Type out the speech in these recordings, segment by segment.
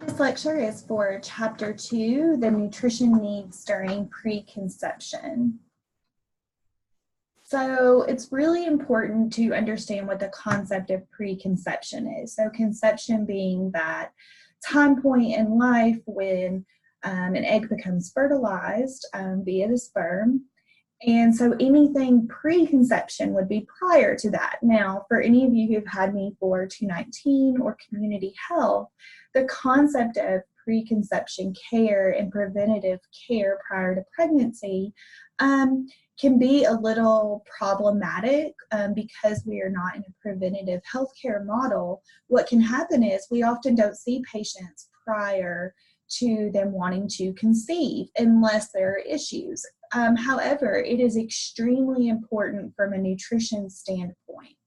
This lecture is for Chapter 2, the nutrition needs during preconception. So it's really important to understand what the concept of preconception is. So conception being that time point in life when an egg becomes fertilized via the sperm. And so anything preconception would be prior to that. Now, for any of you who've had me for 219 or community health, the concept of preconception care and preventative care prior to pregnancy can be a little problematic because we are not in a preventative healthcare model. What can happen is we often don't see patients prior to them wanting to conceive unless there are issues. However, it is extremely important from a nutrition standpoint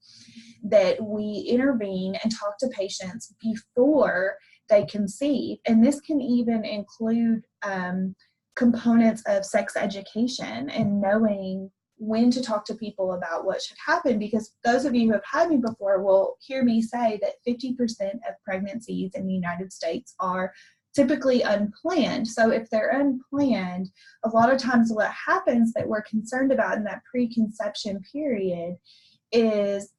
that we intervene and talk to patients before they conceive. And this can even include components of sex education and knowing when to talk to people about what should happen, because those of you who have had me before will hear me say that 50% of pregnancies in the United States are typically unplanned. So if they're unplanned, a lot of times what happens that we're concerned about in that preconception period is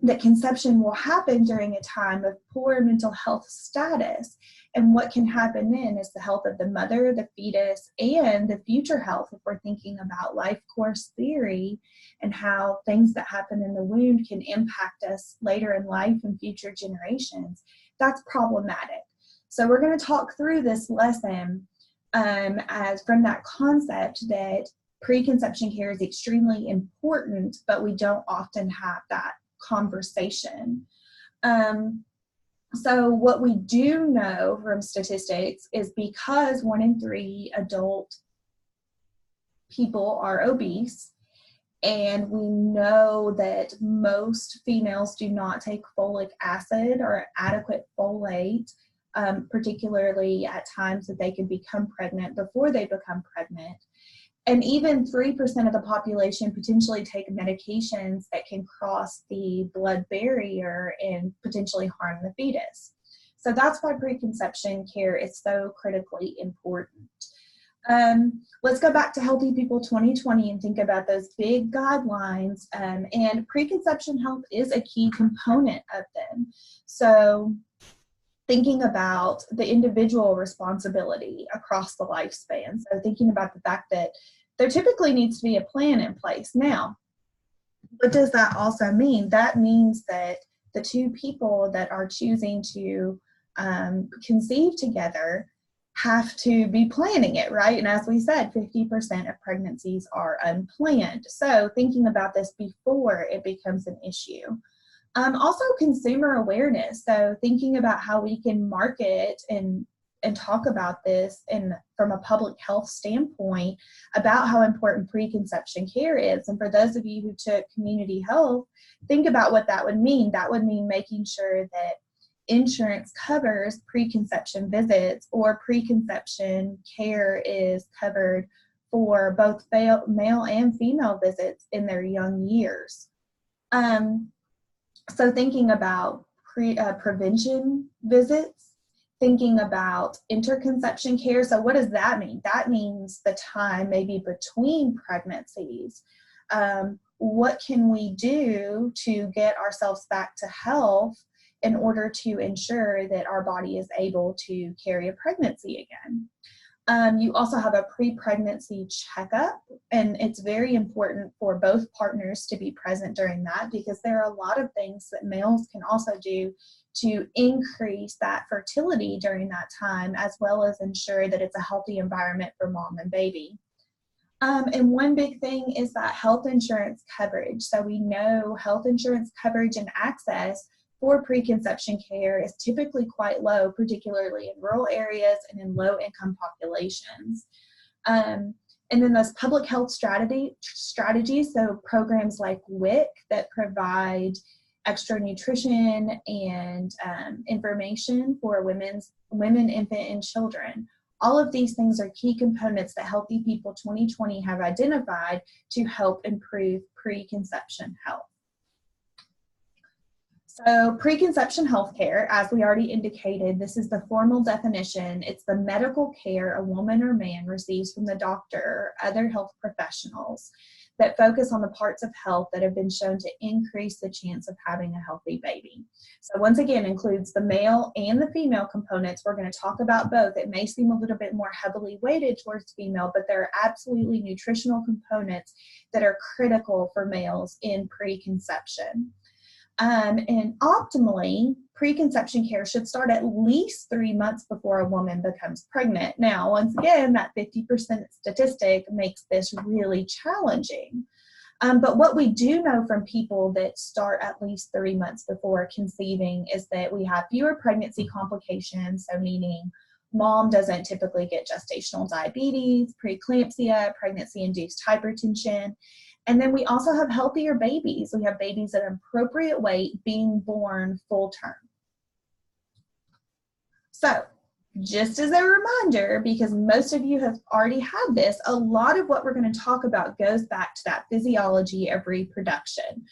that conception will happen during a time of poor mental health status. And what can happen then is the health of the mother, the fetus, and the future health, if we're thinking about life course theory and how things that happen in the womb can impact us later in life and future generations. That's problematic. So we're going to talk through this lesson as from that concept that preconception care is extremely important, but we don't often have that conversation. So what we do know from statistics is because 1 in 3 adult people are obese, and we know that most females do not take folic acid or adequate folate, particularly at times that they can become pregnant before they become pregnant. And even 3% of the population potentially take medications that can cross the blood barrier and potentially harm the fetus. So that's why preconception care is so critically important. Let's go back to Healthy People 2020 and think about those big guidelines. And preconception health is a key component of them. So thinking about the individual responsibility across the lifespan. So thinking about the fact that there typically needs to be a plan in place. Now, what does that also mean? That means that the two people that are choosing to conceive together have to be planning it, right? And as we said, 50% of pregnancies are unplanned. So thinking about this before it becomes an issue. Also consumer awareness. So thinking about how we can market and talk about this and from a public health standpoint about how important preconception care is. And for those of you who took community health, think about what that would mean. That would mean making sure that insurance covers preconception visits or preconception care is covered for both male and female visits in their young years. So thinking about prevention visits, thinking about interconception care. So what does that mean? That means the time maybe between pregnancies. What can we do to get ourselves back to health in order to ensure that our body is able to carry a pregnancy again? You also have a pre-pregnancy checkup, and it's very important for both partners to be present during that because there are a lot of things that males can also do to increase that fertility during that time, as well as ensure that it's a healthy environment for mom and baby. And one big thing is that health insurance coverage. So we know health insurance coverage and access for preconception care is typically quite low, particularly in rural areas and in low-income populations. And then those public health strategies, so programs like WIC that provide extra nutrition and information for women, infant, and children. All of these things are key components that Healthy People 2020 have identified to help improve preconception health. So preconception health care, as we already indicated, this is the formal definition. It's the medical care a woman or man receives from the doctor or other health professionals that focus on the parts of health that have been shown to increase the chance of having a healthy baby. So once again, includes the male and the female components. We're going to talk about both. It may seem a little bit more heavily weighted towards female, but there are absolutely nutritional components that are critical for males in preconception. And optimally, preconception care should start at least 3 months before a woman becomes pregnant. Now, once again, that 50% statistic makes this really challenging. But what we do know from people that start at least 3 months before conceiving is that we have fewer pregnancy complications, so meaning mom doesn't typically get gestational diabetes, preeclampsia, pregnancy-induced hypertension. And then we also have healthier babies. We have babies at an appropriate weight being born full term. So just as a reminder, because most of you have already had this, a lot of what we're going to talk about goes back to that physiology of reproduction.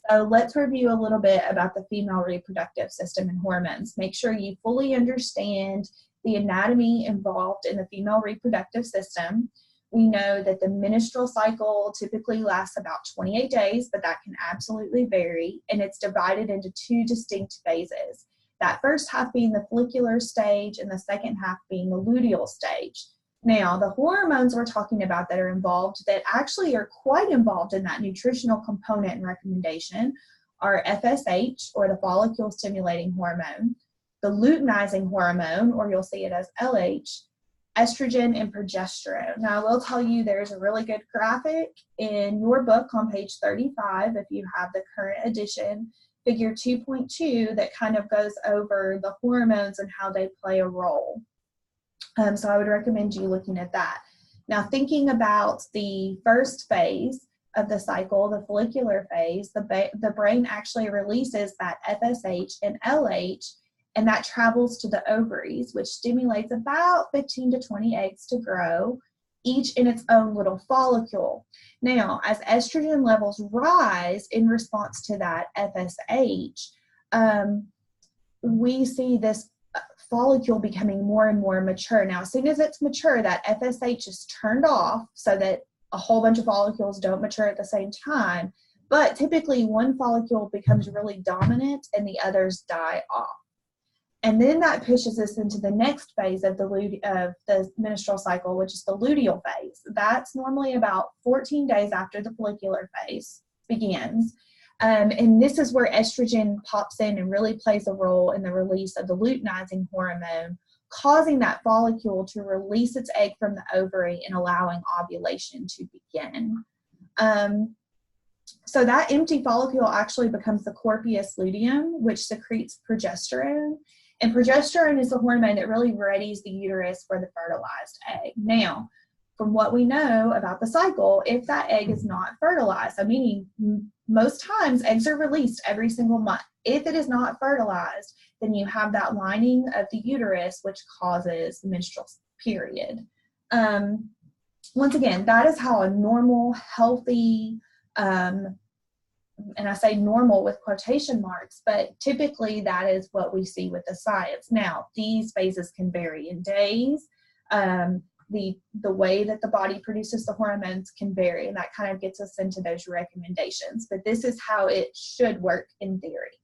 So let's review a little bit about the female reproductive system and hormones. Make sure you fully understand the anatomy involved in the female reproductive system. We know that the menstrual cycle typically lasts about 28 days, but that can absolutely vary, and it's divided into 2 distinct phases. That first half being the follicular stage and the second half being the luteal stage. Now, the hormones we're talking about that are involved, that actually are quite involved in that nutritional component and recommendation, are FSH, or the follicle stimulating hormone, the luteinizing hormone, or you'll see it as LH, estrogen, and progesterone. Now, I will tell you there's a really good graphic in your book on page 35, if you have the current edition, figure 2.2, that kind of goes over the hormones and how they play a role. So I would recommend you looking at that. Now, thinking about the first phase of the cycle, the follicular phase, the brain actually releases that FSH and LH, and that travels to the ovaries, which stimulates about 15 to 20 eggs to grow, each in its own little follicle. Now, as estrogen levels rise in response to that FSH, we see this follicle becoming more and more mature. Now, as soon as it's mature, that FSH is turned off so that a whole bunch of follicles don't mature at the same time. But typically, one follicle becomes really dominant and the others die off. And then that pushes us into the next phase of the menstrual cycle, which is the luteal phase. That's normally about 14 days after the follicular phase begins. And this is where estrogen pops in and really plays a role in the release of the luteinizing hormone, causing that follicle to release its egg from the ovary and allowing ovulation to begin. So that empty follicle actually becomes the corpus luteum, which secretes progesterone. And progesterone is the hormone that really readies the uterus for the fertilized egg. Now, from what we know about the cycle, if that egg is not fertilized, so meaning most times eggs are released every single month. If it is not fertilized, then you have that lining of the uterus, which causes the menstrual period. Once again, that is how a normal, healthy, and I say normal with quotation marks, but typically that is what we see with the science. Now, these phases can vary in days. The way that the body produces the hormones can vary, and that kind of gets us into those recommendations. But this is how it should work in theory.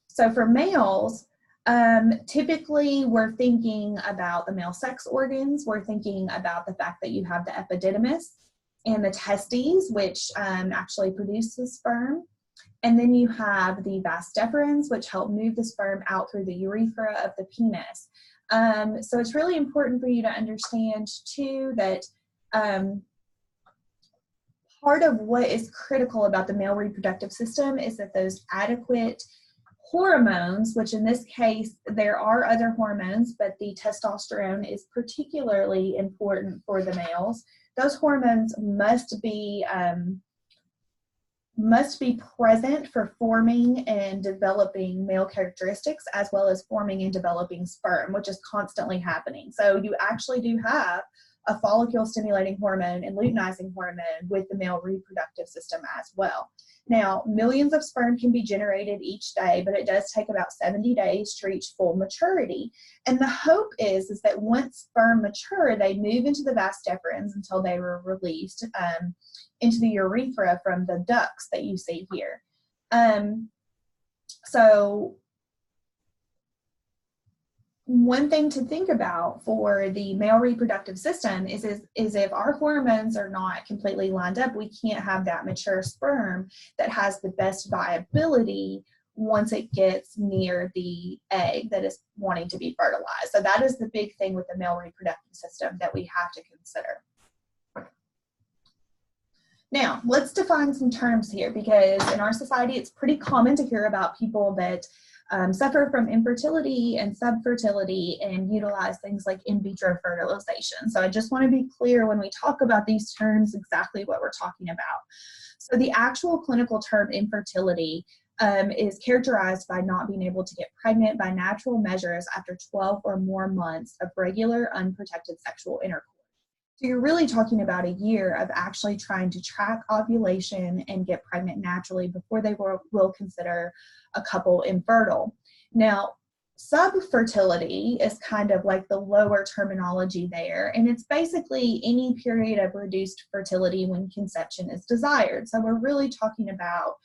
So for males, typically we're thinking about the male sex organs. We're thinking about the fact that you have the epididymis and the testes, which actually produce the sperm. And then you have the vas deferens, which help move the sperm out through the urethra of the penis. So it's really important for you to understand, too, that part of what is critical about the male reproductive system is that those adequate hormones, which in this case, there are other hormones, but the testosterone is particularly important for the males. Those hormones must be present for forming and developing male characteristics, as well as forming and developing sperm, which is constantly happening. So you actually do have a follicle stimulating hormone and luteinizing hormone with the male reproductive system as well. Now, millions of sperm can be generated each day, but it does take about 70 days to reach full maturity. And the hope is that once sperm mature, they move into the vas deferens until they were released into the urethra from the ducts that you see here. So one thing to think about for the male reproductive system is if our hormones are not completely lined up, we can't have that mature sperm that has the best viability once it gets near the egg that is wanting to be fertilized. So that is the big thing with the male reproductive system that we have to consider. Now, let's define some terms here, because in our society, it's pretty common to hear about people that suffer from infertility and subfertility and utilize things like in vitro fertilization. So I just want to be clear when we talk about these terms exactly what we're talking about. So the actual clinical term infertility is characterized by not being able to get pregnant by natural measures after 12 or more months of regular unprotected sexual intercourse. So you're really talking about a year of actually trying to track ovulation and get pregnant naturally before they will consider a couple infertile. Now, subfertility is kind of like the lower terminology there, and it's basically any period of reduced fertility when conception is desired. So we're really talking about,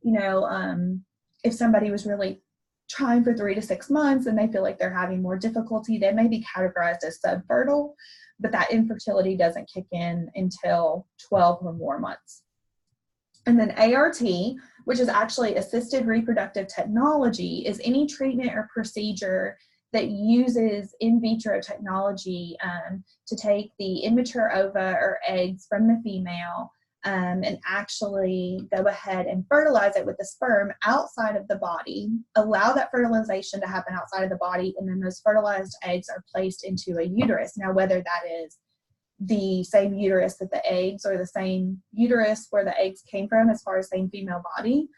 if somebody was really trying for 3 to 6 months and they feel like they're having more difficulty, they may be categorized as subfertile, but that infertility doesn't kick in until 12 or more months. And then ART, which is actually assisted reproductive technology, is any treatment or procedure that uses in vitro technology to take the immature ova or eggs from the female and actually go ahead and fertilize it with the sperm outside of the body, allow that fertilization to happen outside of the body, and then those fertilized eggs are placed into a uterus. Now, whether that is the same uterus that the eggs, or the same uterus where the eggs came from as far as same female body,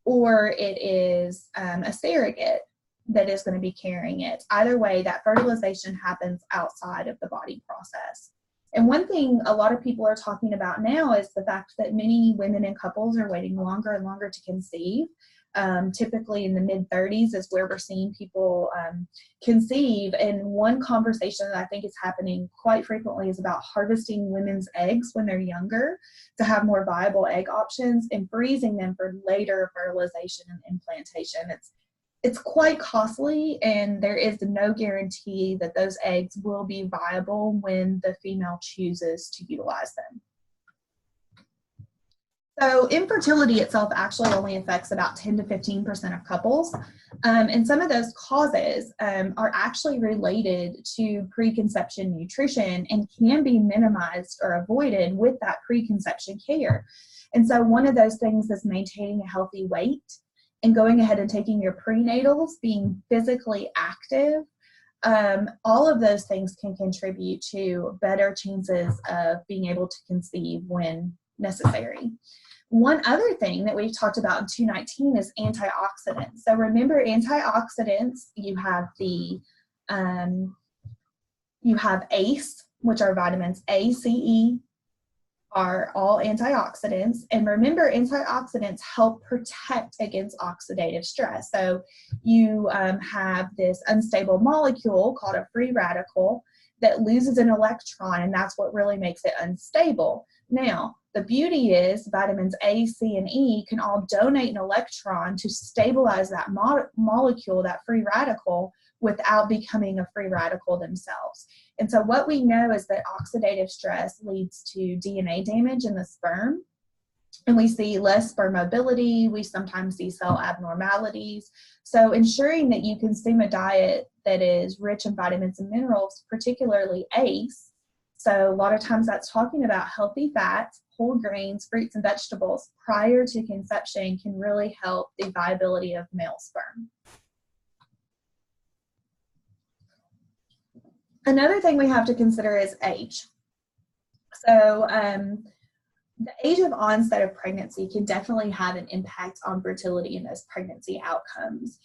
or it is a surrogate that is going to be carrying it. Either way, that fertilization happens outside of the body process. And one thing a lot of people are talking about now is the fact that many women and couples are waiting longer and longer to conceive. Typically in the mid-30s is where we're seeing people conceive. And one conversation that I think is happening quite frequently is about harvesting women's eggs when they're younger to have more viable egg options and freezing them for later fertilization and implantation. It's quite costly, and there is no guarantee that those eggs will be viable when the female chooses to utilize them. So infertility itself actually only affects about 10 to 15% of couples. And some of those causes are actually related to preconception nutrition and can be minimized or avoided with that preconception care. And so one of those things is maintaining a healthy weight and going ahead and taking your prenatals, being physically active. All of those things can contribute to better chances of being able to conceive when necessary. One other thing that we've talked about in 219 is antioxidants. So remember, antioxidants, you have ACE, which are vitamins A, C, E, are all antioxidants. And remember, antioxidants help protect against oxidative stress. So you have this unstable molecule called a free radical that loses an electron, and that's what really makes it unstable. Now, the beauty is vitamins A, C, and E can all donate an electron to stabilize that molecule, that free radical, without becoming a free radical themselves. And so what we know is that oxidative stress leads to DNA damage in the sperm, and we see less sperm mobility. We sometimes see cell abnormalities. So ensuring that you consume a diet that is rich in vitamins and minerals, particularly ACE. So a lot of times that's talking about healthy fats, whole grains, fruits, and vegetables prior to conception can really help the viability of male sperm. Another thing we have to consider is age. So the age of onset of pregnancy can definitely have an impact on fertility and those pregnancy outcomes.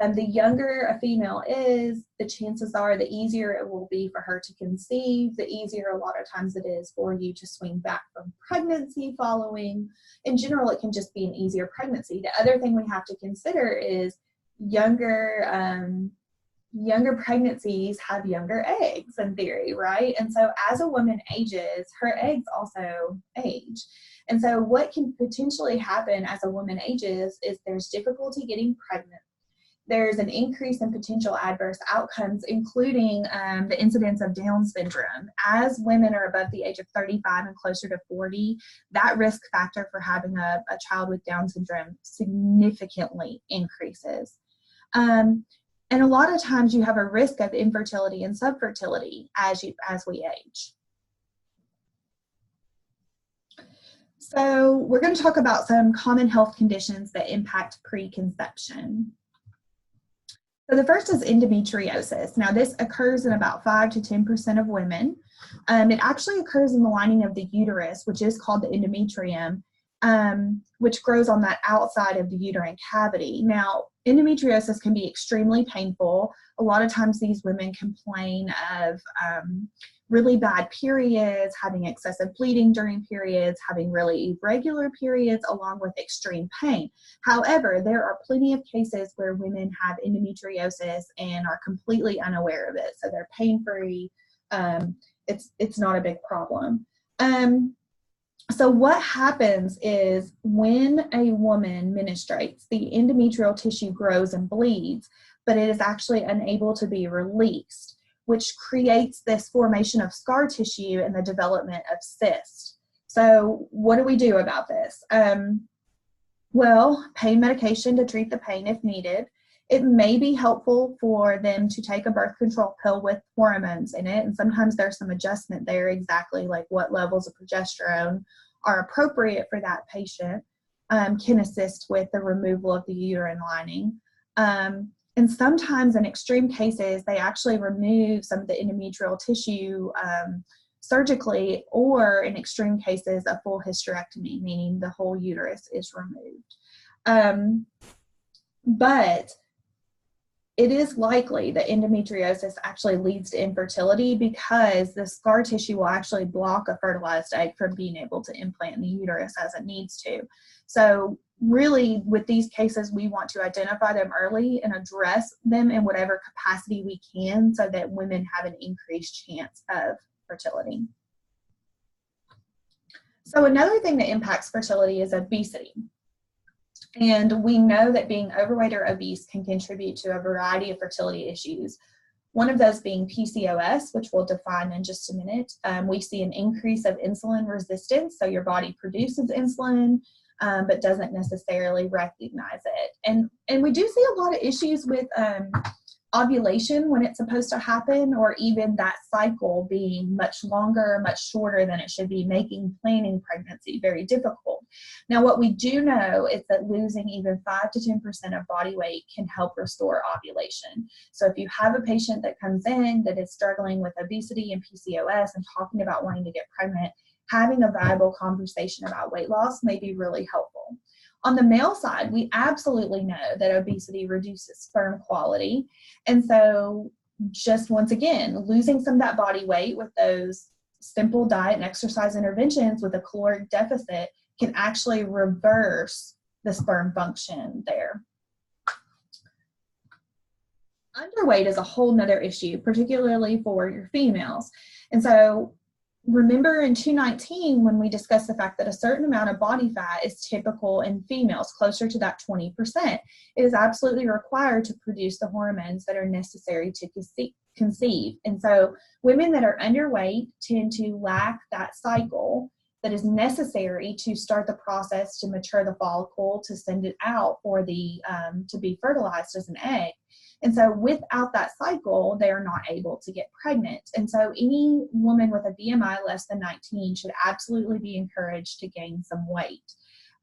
The younger a female is, the chances are the easier it will be for her to conceive, the easier a lot of times it is for you to swing back from pregnancy following. In general, it can just be an easier pregnancy. The other thing we have to consider is younger pregnancies have younger eggs in theory, right? And so as a woman ages, her eggs also age. And so what can potentially happen as a woman ages is there's difficulty getting pregnant. There's an increase in potential adverse outcomes, including the incidence of Down syndrome. As women are above the age of 35 and closer to 40, that risk factor for having a child with Down syndrome significantly increases. And a lot of times you have a risk of infertility and subfertility as we age. So we're going to talk about some common health conditions that impact preconception. So the first is endometriosis. Now this occurs in about 5 to 10% of women. It actually occurs in the lining of the uterus, which is called the endometrium, which grows on that outside of the uterine cavity. Now, endometriosis can be extremely painful. A lot of times these women complain of really bad periods, having excessive bleeding during periods, having really irregular periods, along with extreme pain. However, there are plenty of cases where women have endometriosis and are completely unaware of it. So they're pain-free. It's not a big problem. So what happens is when a woman menstruates, the endometrial tissue grows and bleeds, but it is actually unable to be released, which creates this formation of scar tissue and the development of cysts. So what do we do about this? Well, pain medication to treat the pain if needed. It may be helpful for them to take a birth control pill with hormones in it, and sometimes there's some adjustment there, exactly like what levels of progesterone are appropriate for that patient, can assist with the removal of the uterine lining. And sometimes in extreme cases, they actually remove some of the endometrial tissue surgically, or in extreme cases, a full hysterectomy, meaning the whole uterus is removed. But it is likely that endometriosis actually leads to infertility because the scar tissue will actually block a fertilized egg from being able to implant in the uterus as it needs to. So really, with these cases, we want to identify them early and address them in whatever capacity we can so that women have an increased chance of fertility. So another thing that impacts fertility is obesity. And we know that being overweight or obese can contribute to a variety of fertility issues. One of those being PCOS, which we'll define in just a minute. We see an increase of insulin resistance, so your body produces insulin, but doesn't necessarily recognize it. And we do see a lot of issues with ovulation when it's supposed to happen, or even that cycle being much longer, much shorter than it should be, making planning pregnancy very difficult. Now, what we do know is that losing even 5 to 10% of body weight can help restore ovulation. So if you have a patient that comes in that is struggling with obesity and PCOS and talking about wanting to get pregnant, having a viable conversation about weight loss may be really helpful. On the male side, we absolutely know that obesity reduces sperm quality. And so just once again, losing some of that body weight with those simple diet and exercise interventions with a caloric deficit can actually reverse the sperm function there. Underweight is a whole nother issue, particularly for your females. And so remember in 219 when we discussed the fact that a certain amount of body fat is typical in females, closer to that 20%. It is absolutely required to produce the hormones that are necessary to conceive. And so women that are underweight tend to lack that cycle that is necessary to start the process to mature the follicle, to send it out for the to be fertilized as an egg. And so without that cycle, they are not able to get pregnant. And so any woman with a BMI less than 19 should absolutely be encouraged to gain some weight.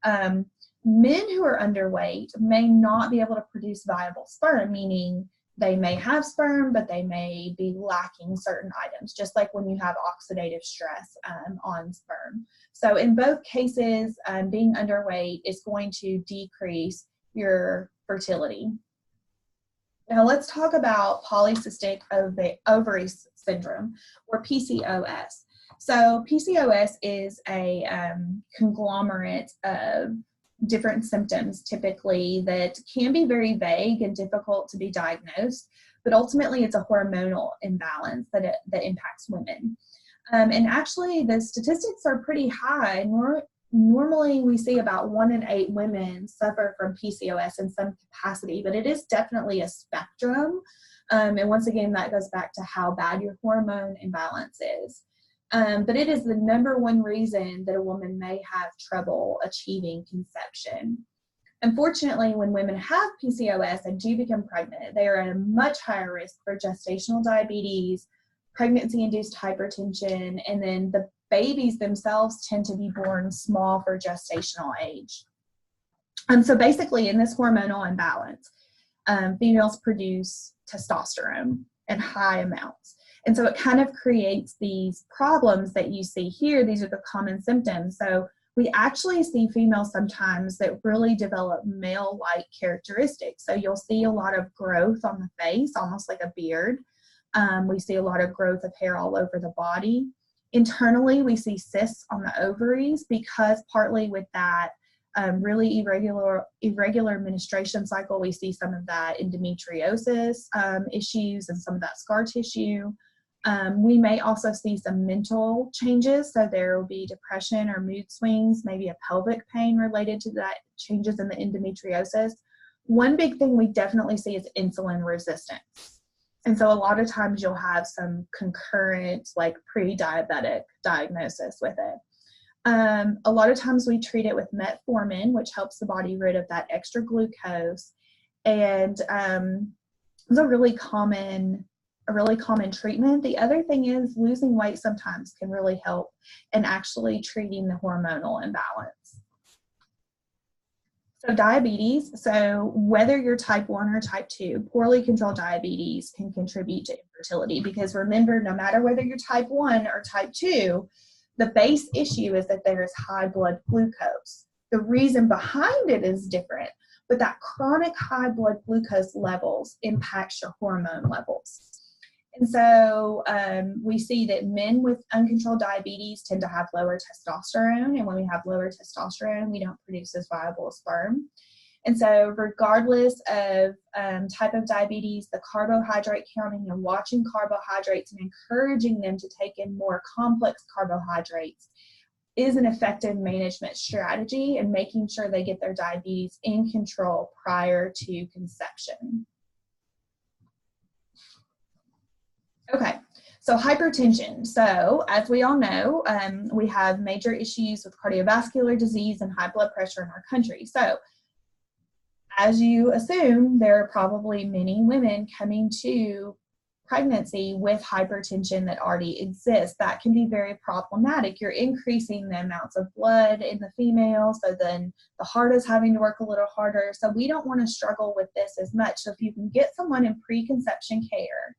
Men who are underweight may not be able to produce viable sperm, meaning they may have sperm, but they may be lacking certain items, just like when you have oxidative stress on sperm. So in both cases, being underweight is going to decrease your fertility. Now let's talk about polycystic ovary syndrome, or PCOS. So PCOS is a conglomerate of different symptoms typically that can be very vague and difficult to be diagnosed, but ultimately it's a hormonal imbalance that impacts women. And actually the statistics are pretty high. Normally we see about 1 in 8 women suffer from PCOS in some capacity, but it is definitely a spectrum. And once again, that goes back to how bad your hormone imbalance is. But it is the #1 reason that a woman may have trouble achieving conception. Unfortunately, when women have PCOS and do become pregnant, they are at a much higher risk for gestational diabetes, pregnancy-induced hypertension, and then the babies themselves tend to be born small for gestational age. So basically, in this hormonal imbalance, females produce testosterone in high amounts. And so it kind of creates these problems that you see here. These are the common symptoms. So we actually see females sometimes that really develop male-like characteristics. So you'll see a lot of growth on the face, almost like a beard. We see a lot of growth of hair all over the body. Internally, we see cysts on the ovaries because partly with that really irregular menstruation cycle, we see some of that endometriosis issues and some of that scar tissue. We may also see some mental changes, so there will be depression or mood swings, maybe a pelvic pain related to that, changes in the endometriosis. One big thing we definitely see is insulin resistance. And so a lot of times you'll have some concurrent, like pre-diabetic diagnosis with it. A lot of times we treat it with metformin, which helps the body rid of that extra glucose. And it's a really common treatment. The other thing is losing weight sometimes can really help in actually treating the hormonal imbalance. So diabetes, so whether you're type 1 or type 2, poorly controlled diabetes can contribute to infertility, because remember, no matter whether you're type 1 or type 2, the base issue is that there is high blood glucose. The reason behind it is different, but that chronic high blood glucose levels impacts your hormone levels. And so we see that men with uncontrolled diabetes tend to have lower testosterone. And when we have lower testosterone, we don't produce as viable sperm. And so regardless of type of diabetes, the carbohydrate counting and watching carbohydrates and encouraging them to take in more complex carbohydrates is an effective management strategy, and making sure they get their diabetes in control prior to conception. Okay, so hypertension. So as we all know, we have major issues with cardiovascular disease and high blood pressure in our country. So as you assume, there are probably many women coming to pregnancy with hypertension that already exists. That can be very problematic. You're increasing the amounts of blood in the female, so then the heart is having to work a little harder. So we don't want to struggle with this as much. So if you can get someone in preconception care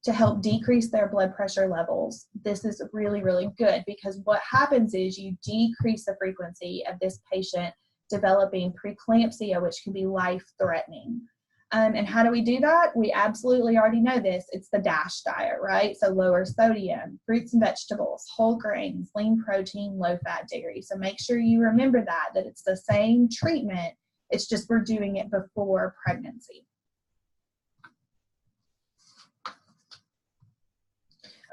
to help decrease their blood pressure levels, this is really, really good, because what happens is you decrease the frequency of this patient developing preeclampsia, which can be life-threatening. And how do we do that? We absolutely already know this. It's the DASH diet, right? So lower sodium, fruits and vegetables, whole grains, lean protein, low-fat dairy. So make sure you remember that it's the same treatment. It's just we're doing it before pregnancy.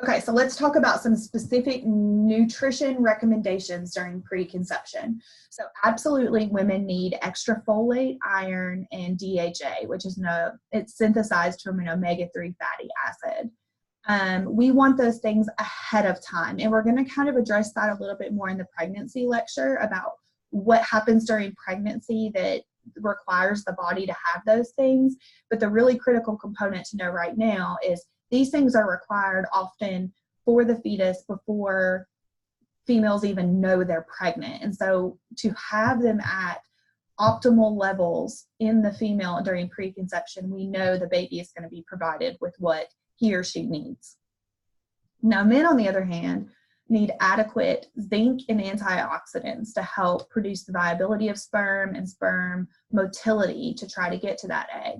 Okay, so let's talk about some specific nutrition recommendations during preconception. So absolutely, women need extra folate, iron, and DHA, which is it's synthesized from an omega-3 fatty acid. We want those things ahead of time, and we're going to kind of address that a little bit more in the pregnancy lecture about what happens during pregnancy that requires the body to have those things. But the really critical component to know right now is these things are required often for the fetus before females even know they're pregnant. And so to have them at optimal levels in the female during preconception, we know the baby is going to be provided with what he or she needs. Now, men, on the other hand, need adequate zinc and antioxidants to help produce the viability of sperm and sperm motility to try to get to that egg.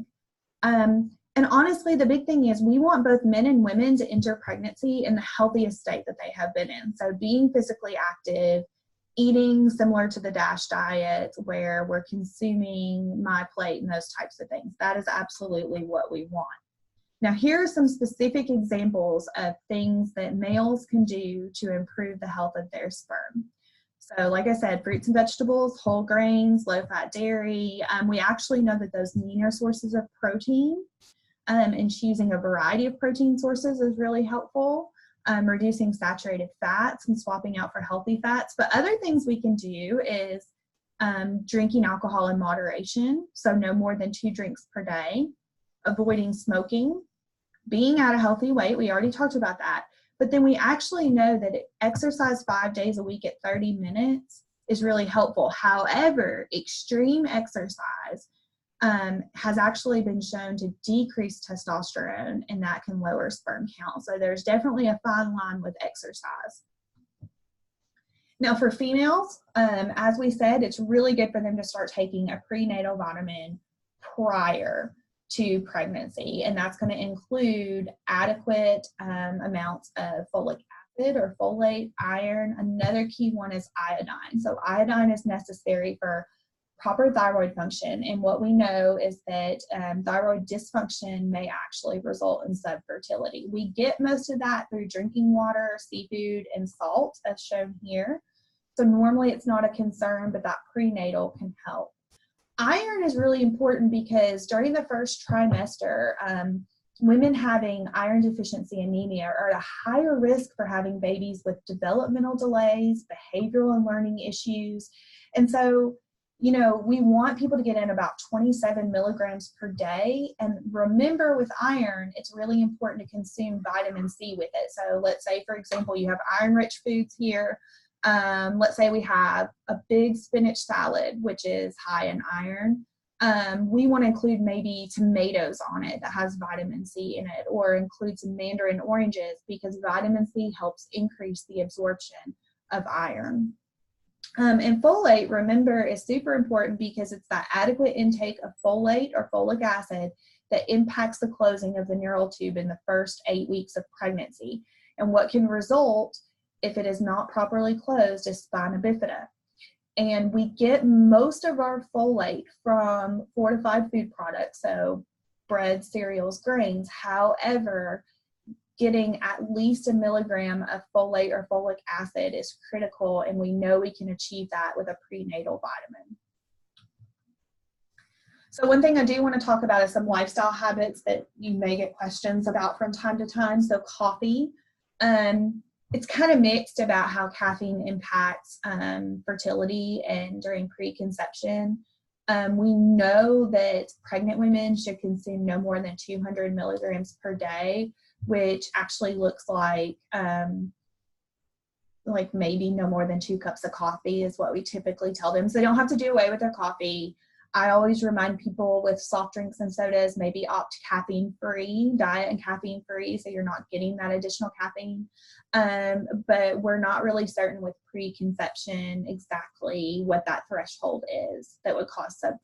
And honestly, the big thing is we want both men and women to enter pregnancy in the healthiest state that they have been in. So being physically active, eating similar to the DASH diet where we're consuming my plate and those types of things. That is absolutely what we want. Now, here are some specific examples of things that males can do to improve the health of their sperm. So like I said, fruits and vegetables, whole grains, low-fat dairy. We actually know that those leaner sources of protein and choosing a variety of protein sources is really helpful. Reducing saturated fats and swapping out for healthy fats. But other things we can do is drinking alcohol in moderation, so no more than 2 drinks per day, avoiding smoking, being at a healthy weight, we already talked about that, but then we actually know that exercise 5 days a week at 30 minutes is really helpful. However, extreme exercise has actually been shown to decrease testosterone, and that can lower sperm count. So there's definitely a fine line with exercise. Now for females, as we said, it's really good for them to start taking a prenatal vitamin prior to pregnancy, and that's going to include adequate amounts of folic acid or folate, iron. Another key one is iodine. So iodine is necessary for proper thyroid function, and what we know is that thyroid dysfunction may actually result in subfertility. We get most of that through drinking water, seafood, and salt, as shown here. So normally it's not a concern, but that prenatal can help. Iron is really important because during the first trimester, women having iron deficiency anemia are at a higher risk for having babies with developmental delays, behavioral and learning issues. And so, you know, we want people to get in about 27 milligrams per day. And remember, with iron, it's really important to consume vitamin C with it. So let's say, for example, you have iron-rich foods here. Let's say we have a big spinach salad, which is high in iron. We want to include maybe tomatoes on it that has vitamin C in it, or include some mandarin oranges because vitamin C helps increase the absorption of iron. And folate, remember, is super important because it's that adequate intake of folate or folic acid that impacts the closing of the neural tube in the first 8 weeks of pregnancy. And what can result, if it is not properly closed, is spina bifida. And we get most of our folate from fortified food products, so bread, cereals, grains. However, getting at least 1 milligram of folate or folic acid is critical, and we know we can achieve that with a prenatal vitamin. So one thing I do want to talk about is some lifestyle habits that you may get questions about from time to time. So coffee, it's kind of mixed about how caffeine impacts fertility and during preconception. We know that pregnant women should consume no more than 200 milligrams per day, which actually looks like maybe no more than 2 cups of coffee is what we typically tell them. So they don't have to do away with their coffee. I always remind people with soft drinks and sodas, maybe opt caffeine-free, diet and caffeine-free, so you're not getting that additional caffeine. But we're not really certain with preconception exactly what that threshold is that would cause subfertility.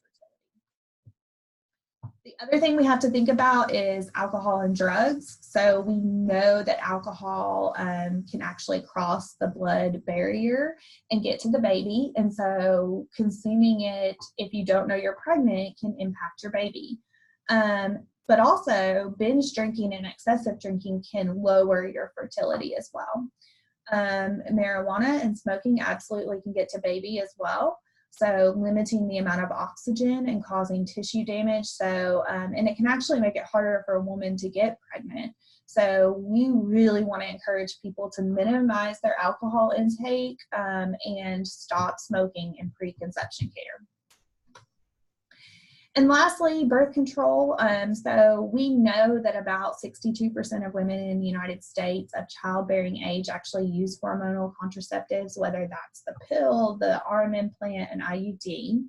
The other thing we have to think about is alcohol and drugs. So we know that alcohol can actually cross the blood barrier and get to the baby. And so consuming it, if you don't know you're pregnant, can impact your baby. But also binge drinking and excessive drinking can lower your fertility as well. Marijuana and smoking absolutely can get to baby as well. So limiting the amount of oxygen and causing tissue damage. So, and it can actually make it harder for a woman to get pregnant. So we really want to encourage people to minimize their alcohol intake and stop smoking in preconception care. And lastly, birth control. So we know that about 62% of women in the United States of childbearing age actually use hormonal contraceptives, whether that's the pill, the arm implant, and IUD.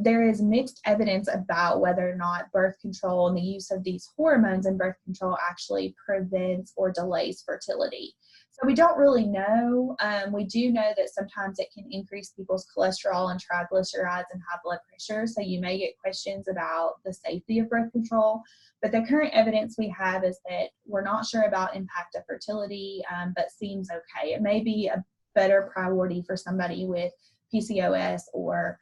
There is mixed evidence about whether or not birth control and the use of these hormones in birth control actually prevents or delays fertility. So we don't really know. We do know that sometimes it can increase people's cholesterol and triglycerides and high blood pressure. So you may get questions about the safety of birth control. But the current evidence we have is that we're not sure about impact of fertility, but seems okay. It may be a better priority for somebody with PCOS or